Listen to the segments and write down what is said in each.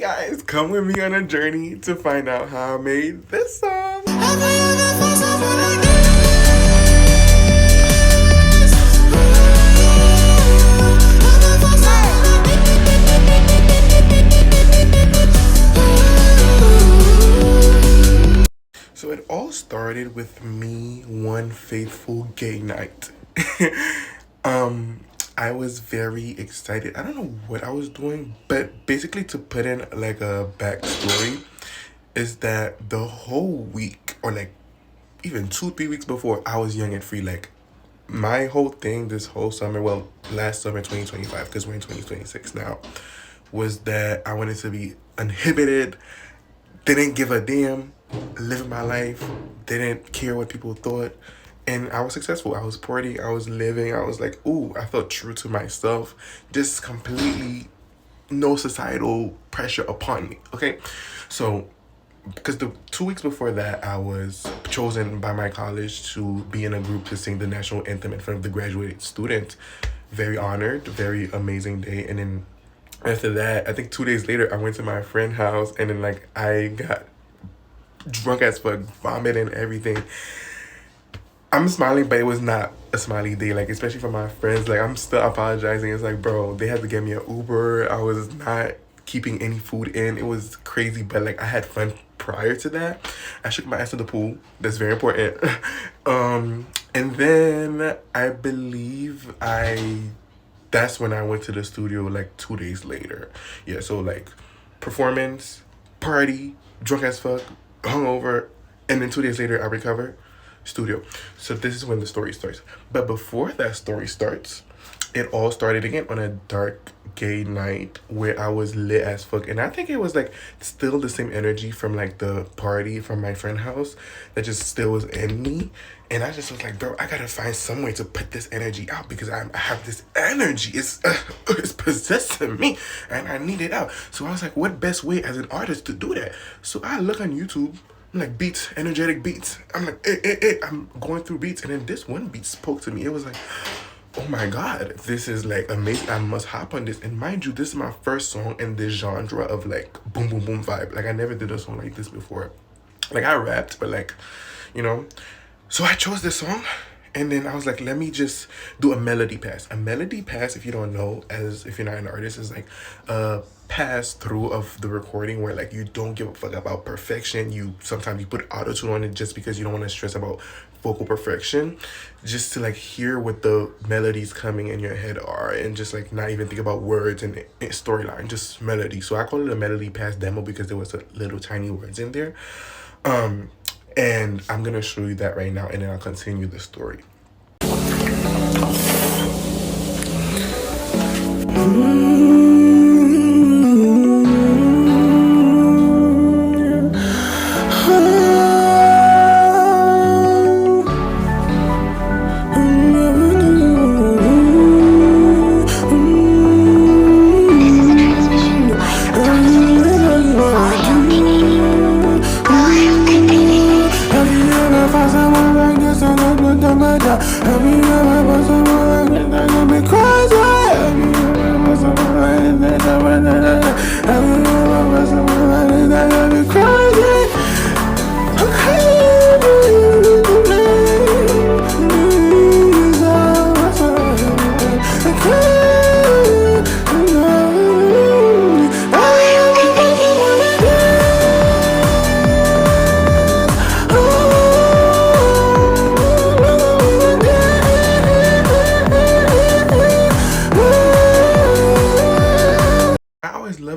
guys, come with me on a journey to find out how I made this song. So it all started with me one faithful gay night. I was very excited. I don't know what I was doing, but basically to put in like a backstory is that the whole week or like even 2-3 weeks before, I was young and free. Like my whole thing this whole summer, well, last summer 2025, because we're in 2026 now, was that I wanted to be uninhibited, didn't give a damn, living my life, didn't care what people thought. And I was successful. I was partying, I was living, I was like, ooh, I felt true to myself. Just completely no societal pressure upon me, okay? So, because the 2 weeks before that, I was chosen by my college to be in a group to sing the national anthem in front of the graduated students. Very honored, very amazing day. And then after that, I think 2 days later, I went to my friend's house and then like I got drunk as fuck, vomit and everything. I'm smiling, but it was not a smiley day, like especially for my friends. Like I'm still apologizing. It's like, bro, they had to get me an Uber. I was not keeping any food in. It was crazy, but like I had fun prior to that. I shook my ass in the pool. That's very important. And then I believe that's when I went to the studio like 2 days later. Yeah, so like performance, party, drunk as fuck, hungover, and then 2 days later I recover, studio. So this is when the story starts. But before that story starts, it all started again on a dark gay night where I was lit as fuck. And I think it was like still the same energy from like the party from my friend's house that just still was in me. And I just was like, bro, I gotta find some way to put this energy out because I have this energy. It's possessing me and I need it out. So I was like, what best way as an artist to do that? So I look on YouTube. I'm like, beats, energetic beats. I'm like, I'm going through beats. And then this one beat spoke to me. It was like, oh my God, this is like amazing. I must hop on this. And mind you, this is my first song in this genre of like boom, boom, boom vibe. Like I never did a song like this before. Like I rapped, but like, you know. So I chose this song. And then I was like, let me just do a melody pass. A melody pass, if you don't know, as if you're not an artist, is like a pass through of the recording where like you don't give a fuck about perfection. Sometimes you put auto-tune on it just because you don't want to stress about vocal perfection. Just to like hear what the melodies coming in your head are and just like not even think about words and storyline, just melody. So I call it a melody pass demo because there was a little tiny words in there. And I'm gonna show you that right now and then I'll continue the story.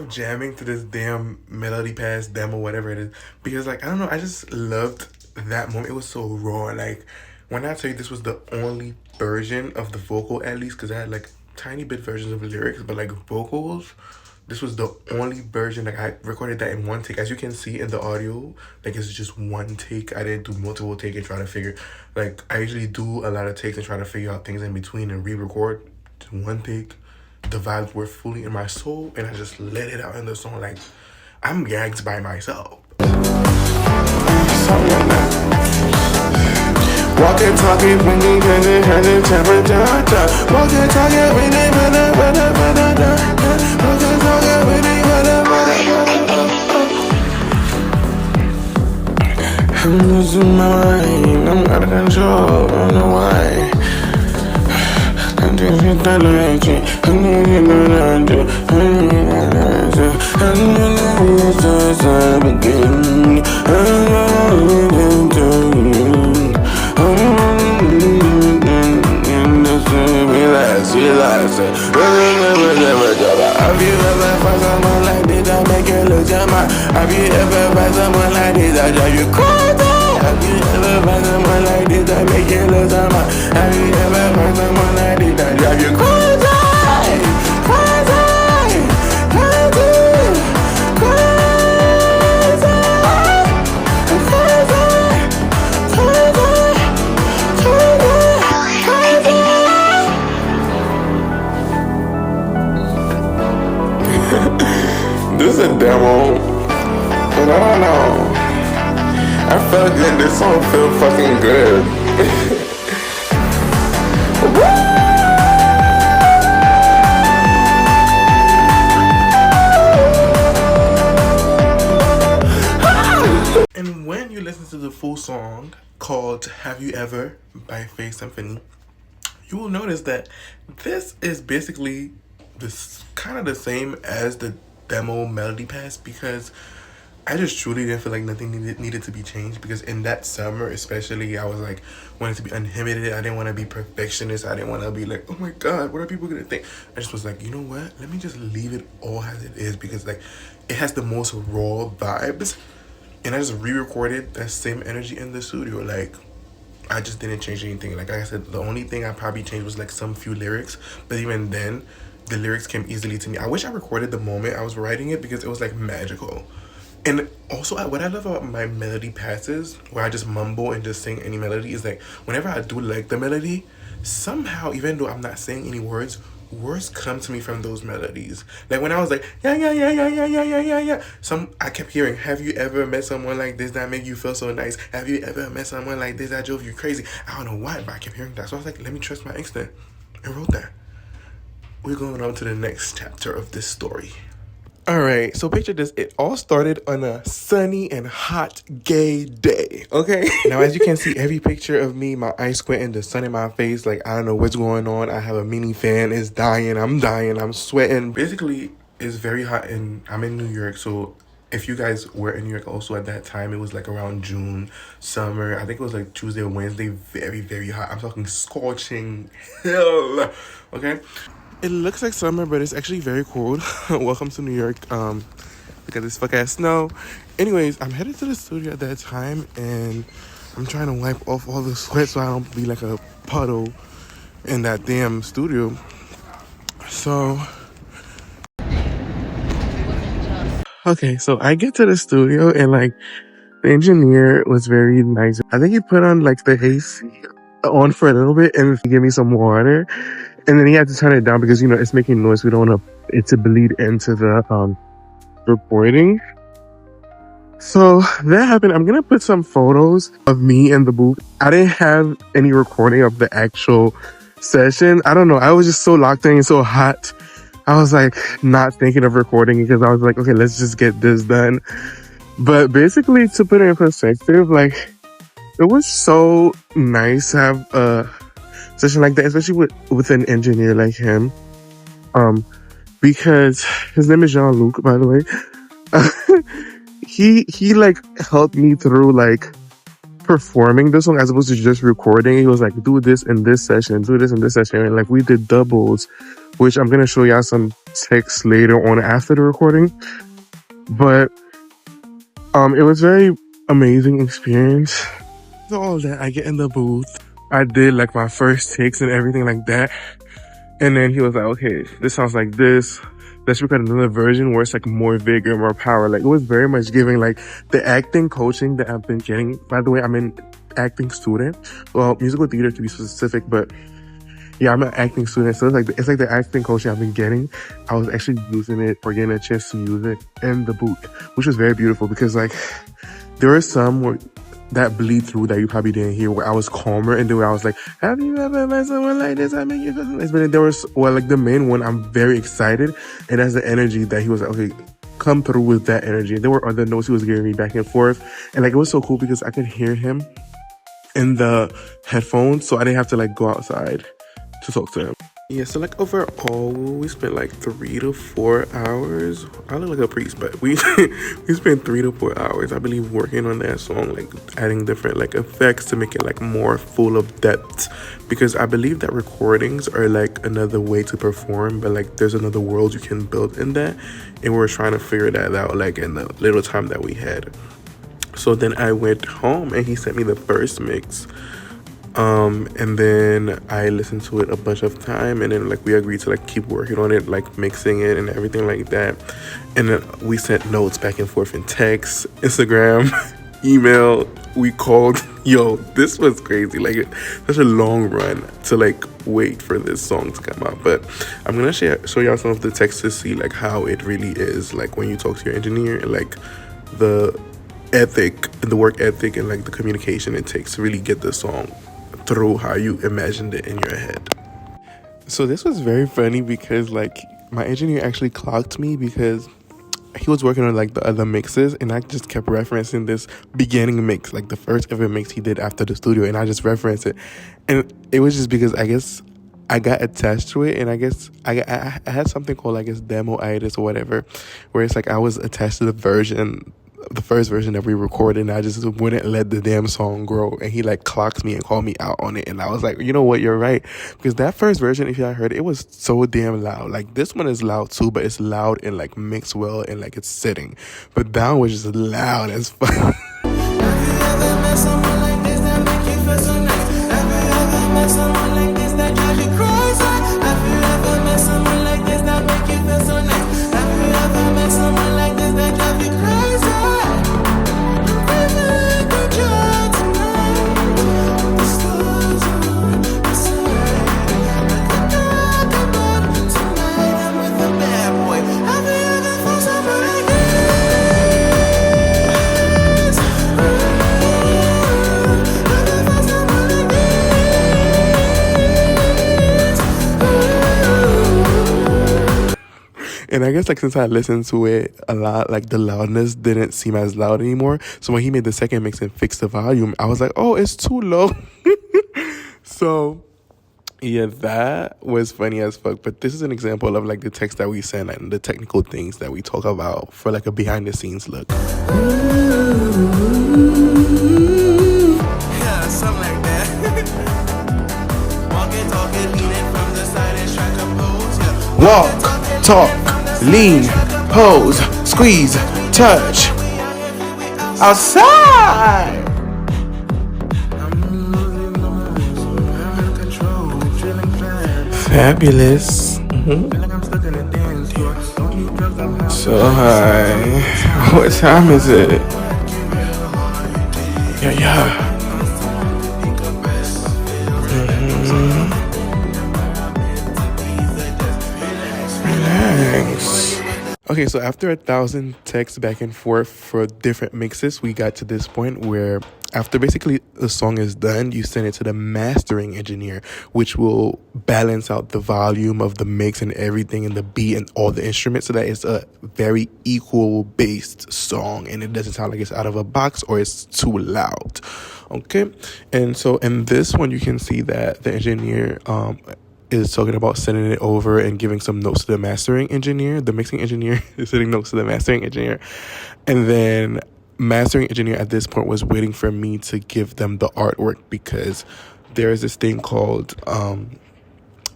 Jamming to this damn melody pass demo, whatever it is, because like I don't know, I just loved that moment. It was so raw. Like when I tell you this was the only version of the vocal, at least, because I had like tiny bit versions of lyrics, but like vocals, this was the only version. Like I recorded that in one take. As you can see in the audio, like it's just one take. I didn't do multiple take and try to figure, like I usually do a lot of takes and try to figure out things in between and re-record. Just one take. The vibes were fully in my soul and I just let it out in the song. Like I'm gagged by myself. Walking, talking, bringing, bringing, handing, tapping, down, down. Walking, talking, bringing, bringing, bringing, bringing, bringing, walking, talking, bringing, bringing, bringing, bringing. I'm losing my mind, I'm out of control, I don't know why. I'm just tolerating, I'm relax. Have you ever found someone like this that make you lose your mind? Have you ever found someone like this that drive you crazy? Have you ever found someone like this that make you lose your mind? Have you ever found someone like this that drive you crazy? This is a demo, but I don't know. I felt good. This song feel fucking good. And when you listen to the full song called "Have You Ever" by Faesymphony, you will notice that this is basically this kind of the same as the demo melody pass, because I just truly didn't feel like nothing needed to be changed, because in that summer especially I was like wanted to be uninhibited. I didn't want to be perfectionist. I didn't want to be like, oh my god, what are people gonna think? I just was like, you know what, let me just leave it all as it is, because like it has the most raw vibes, and I just re-recorded that same energy in the studio. Like I just didn't change anything. Like I said, the only thing I probably changed was like some few lyrics, but even then the lyrics came easily to me. I wish I recorded the moment I was writing it, because it was like magical. And also, what I love about my melody passes, where I just mumble and just sing any melody, is like whenever I do like the melody, somehow, even though I'm not saying any words come to me from those melodies. Like when I was like, yeah, yeah, yeah, yeah, yeah, yeah, yeah, yeah, yeah. I kept hearing, have you ever met someone like this that make you feel so nice? Have you ever met someone like this that drove you crazy? I don't know why, but I kept hearing that. So I was like, let me trust my instinct, and wrote that. We're going on to the next chapter of this story. Alright, so picture this. It all started on a sunny and hot gay day, okay? Now, as you can see, every picture of me, my eyes squinting, the sun in my face, like, I don't know what's going on. I have a mini fan. It's dying. I'm sweating. Basically, it's very hot, and I'm in New York, so if you guys were in New York also at that time, it was like around June, summer. I think it was like Tuesday or Wednesday, very, very hot. I'm talking scorching hell, okay? It looks like summer, but it's actually very cold. Welcome to New York. Look at this fuck ass snow. Anyways, I'm headed to the studio at that time, and I'm trying to wipe off all the sweat so I don't be like a puddle in that damn studio. So, okay, so I get to the studio, and like the engineer was very nice. I think he put on like the AC on for a little bit and give me some water. And then he had to turn it down because, you know, it's making noise. We don't want it to bleed into the recording. So that happened. I'm going to put some photos of me in the booth. I didn't have any recording of the actual session. I don't know. I was just so locked in and so hot. I was like not thinking of recording because I was like, okay, let's just get this done. But basically, to put it in perspective, like it was so nice to have a session like that, especially with an engineer like him, because his name is Jean-Luc, by the way. He like helped me through like performing the song as opposed to just recording. He was like, do this in this session, do this in this session, and like we did doubles, which I'm gonna show y'all some text later on after the recording. But it was very amazing experience. So all that, I get in the booth. I did like my first takes and everything like that. And then he was like, okay, this sounds like this. Let's record another version where it's like more vigor, more power. Like it was very much giving like the acting coaching that I've been getting. By the way, I'm an acting student. Well, musical theater to be specific, but yeah, I'm an acting student. So it's like the acting coaching I've been getting. I was actually using it or getting a chance to use it in the booth, which was very beautiful because like there were some that bleed through that you probably didn't hear where I was calmer and then where I was like, have you ever met someone like this? I make you feel nice. But there was, well, like the main one, I'm very excited. And that's the energy that he was like, okay, come through with that energy. There were other notes he was giving me back and forth, and like it was so cool because I could hear him in the headphones, so I didn't have to like go outside to talk to him. Yeah, so like overall, we spent like 3 to 4 hours. I look like a priest, but we we spent 3 to 4 hours, I believe, working on that song, like adding different like effects to make it like more full of depth. Because I believe that recordings are like another way to perform, but like there's another world you can build in that, and we're trying to figure that out like in the little time that we had. So then I went home and he sent me the first mix. And then I listened to it a bunch of time, and then like we agreed to like keep working on it, like mixing it and everything like that. And then we sent notes back and forth in text, Instagram, email. We called. Yo, this was crazy. Like such a long run to like wait for this song to come out. But I'm gonna show y'all some of the text to see like how it really is like when you talk to your engineer, and like the ethic and the work ethic and like the communication it takes to really get the song through how you imagined it in your head. So this was very funny because like my engineer actually clocked me because he was working on like the other mixes, and I just kept referencing this beginning mix, like the first ever mix he did after the studio, and I just referenced it. And it was just because I guess I got attached to it, and I guess I had something called, I guess, demo-itis or whatever, where it's like I was attached to the first version that we recorded, and I just wouldn't let the damn song grow. And he like clocked me and called me out on it, and I was like, you know what, you're right, because that first version, if y'all heard it, it was so damn loud. Like this one is loud too, but it's loud and like mixed well and like it's sitting, but that one was just loud as fuck. Have you ever met someone like this that make you feel so nice? Have you ever met someone like this that drives you crazy? Have you ever met someone like this that make you feel so nice? Have you ever met someone like this that drives you crazy? And I guess like since I listened to it a lot, like the loudness didn't seem as loud anymore. So when he made the second mix and fixed the volume, I was like, oh, it's too low. So yeah, that was funny as fuck. But this is an example of like the text that we send and the technical things that we talk about for like a behind the scenes look. Yeah, something like that. Walking, talking, leaning from the side and strike a pose. Yeah. Walk, talk, lean, pose, squeeze, touch. Outside. Fabulous. So high. What time is it? Yeah. Relax. Okay, so after 1,000 texts back and forth for different mixes, we got to this point where after basically the song is done, you send it to the mastering engineer, which will balance out the volume of the mix and everything and the beat and all the instruments so that it's a very equal based song and it doesn't sound like it's out of a box or it's too loud. Okay, and so in this one, you can see that the engineer is talking about sending it over and giving some notes to the mastering engineer. The mixing engineer is sending notes to the mastering engineer. And then mastering engineer at this point was waiting for me to give them the artwork because there is this thing called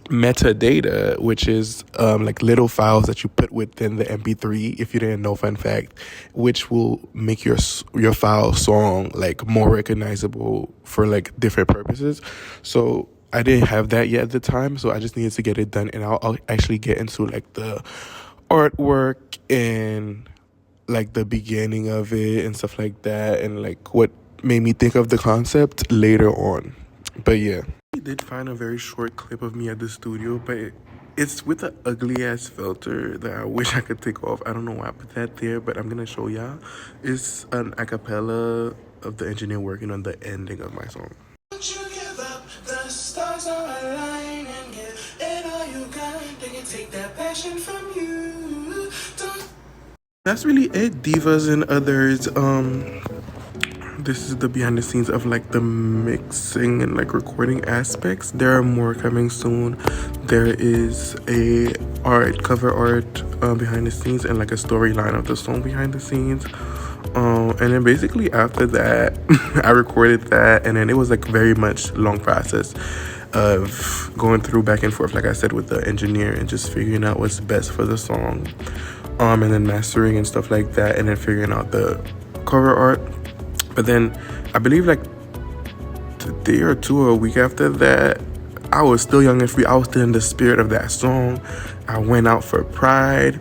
metadata, which is like little files that you put within the MP3, if you didn't know, fun fact, which will make your file song like more recognizable for like different purposes. So I didn't have that yet at the time, so I just needed to get it done, and I'll actually get into like the artwork and like the beginning of it and stuff like that, and like what made me think of the concept later on. But yeah, I did find a very short clip of me at the studio, but it's with an ugly ass filter that I wish I could take off. I don't know why I put that there, but I'm gonna show y'all. It's an a cappella of the engineer working on the ending of my song. Don't you give up, the stars are aligning, give it all you got, they can take that passion from you. That's really it, divas and others. This is the behind the scenes of like the mixing and like recording aspects. There are more coming soon. There is a cover art behind the scenes, and like a storyline of the song behind the scenes. And then basically after that, I recorded that, and then it was like very much long process of going through back and forth, like I said, with the engineer, and just figuring out what's best for the song, and then mastering and stuff like that, and then figuring out the cover art. But then I believe like a day or two or a week after that, I was still young and free. I was still in the spirit of that song. I went out for Pride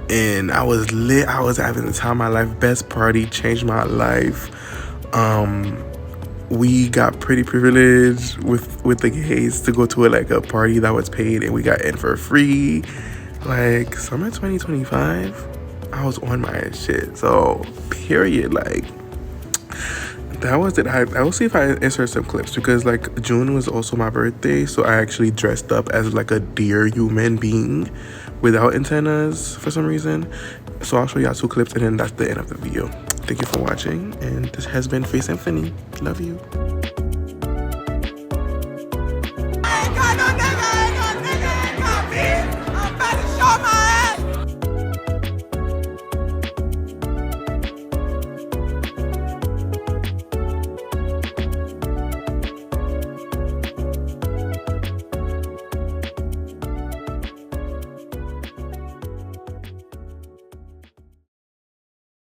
and I was lit. I was having the time of my life. Best party, changed my life. We got pretty privileged with the gays to go to a party that was paid, and we got in for free. Like summer 2025, I was on my shit. So period. Like that was it. I will see if I insert some clips, because like June was also my birthday, so I actually dressed up as like a deer human being without antennas for some reason. So I'll show y'all 2 clips, and then that's the end of the video. Thank you for watching, and this has been Faesymphony. Love you.